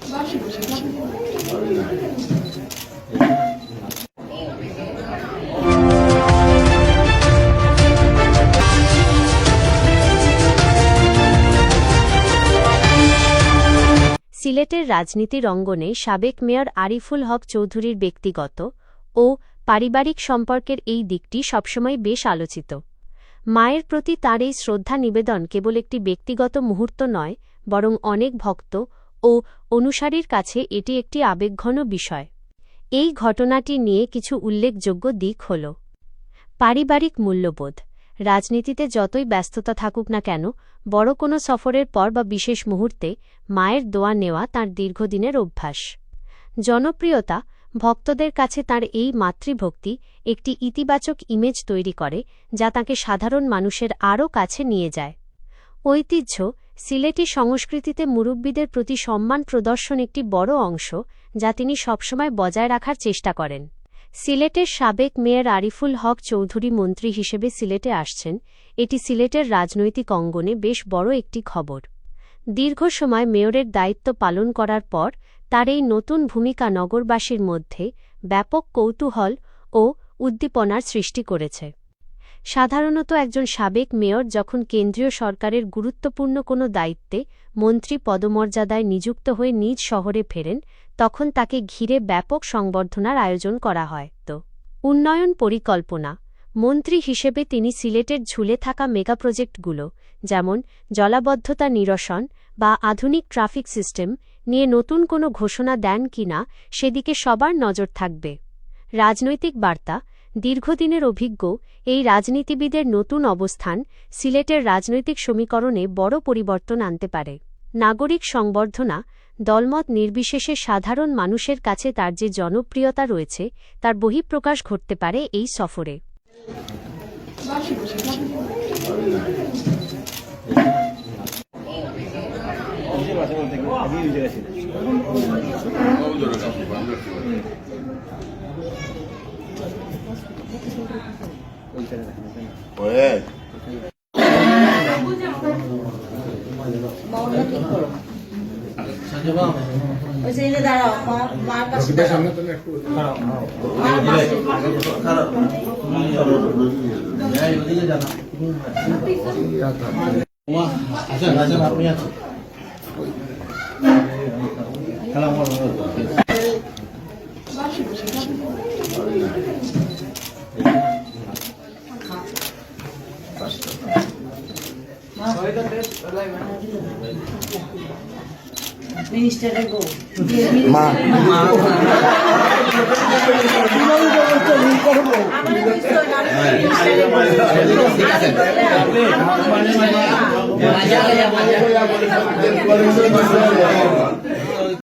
সিলেটের রাজনীতির অঙ্গনে সাবেক মেয়র আরিফুল হক চৌধুরীর ব্যক্তিগত ও পারিবারিক সম্পর্কের এই দিকটি সবসময় বেশ আলোচিত। মায়ের প্রতি তার এই শ্রদ্ধা নিবেদন কেবল একটি ব্যক্তিগত মুহূর্ত নয়, বরং অনেক ভক্ত ও অনুসারীর কাছে এটি একটি আবেগঘন বিষয়। এই ঘটনাটি নিয়ে কিছু উল্লেখযোগ্য দিক হল: পারিবারিক মূল্যবোধ। রাজনীতিতে যতই ব্যস্ততা থাকুক না কেন, বড় কোনো সফরের পর বা বিশেষ মুহূর্তে মায়ের দোয়া নেওয়া তাঁর দীর্ঘদিনের অভ্যাস। জনপ্রিয়তা। ভক্তদের কাছে তাঁর এই মাতৃভক্তি একটি ইতিবাচক ইমেজ তৈরি করে, যা তাঁকে সাধারণ মানুষের আরও কাছে নিয়ে যায়। ঐতিহ্য। সিলেটি সংস্কৃতিতে মুরব্বিদের প্রতি সম্মান প্রদর্শন একটি বড় অংশ, যা তিনি সবসময় বজায় রাখার চেষ্টা করেন। সিলেটের সাবেক মেয়র আরিফুল হক চৌধুরী মন্ত্রী হিসেবে সিলেটে আসছেন, এটি সিলেটের রাজনৈতিক অঙ্গনে বেশ বড় একটি খবর। দীর্ঘ সময় মেয়রের দায়িত্ব পালন করার পর তার এই নতুন ভূমিকা নগরবাসীর মধ্যে ব্যাপক কৌতূহল ও উদ্দীপনার সৃষ্টি করেছে। সাধারণত একজন সাবেক মেয়র যখন কেন্দ্রীয় সরকারের গুরুত্বপূর্ণ কোনো দায়িত্বে মন্ত্রী পদমর্যাদায় নিযুক্ত হয়ে নিজ শহরে ফেরেন, তখন তাকে ঘিরে ব্যাপক সংবর্ধনার আয়োজন করা হয়। উন্নয়ন পরিকল্পনা। মন্ত্রী হিসেবে তিনি সিলেটের ঝুলে থাকা মেগা প্রজেক্টগুলো, যেমন জলাবদ্ধতা নিরসন বা আধুনিক ট্রাফিক সিস্টেম নিয়ে নতুন কোনো ঘোষণা দেন কিনা সেদিকে সবার নজর থাকবে। রাজনৈতিক বার্তা। দীর্ঘদিনের অভিজ্ঞ এই রাজনীতিবিদের নতুন অবস্থান সিলেটের রাজনৈতিক সমীকরণে বড় পরিবর্তন আনতে পারে। নাগরিক সংবর্ধনা। দলমত নির্বিশেষে সাধারণ মানুষের কাছে তার যে জনপ্রিয়তা রয়েছে, তার বহিঃপ্রকাশ ঘটতে পারে এই সফরে। মিনিস্টারের গো মা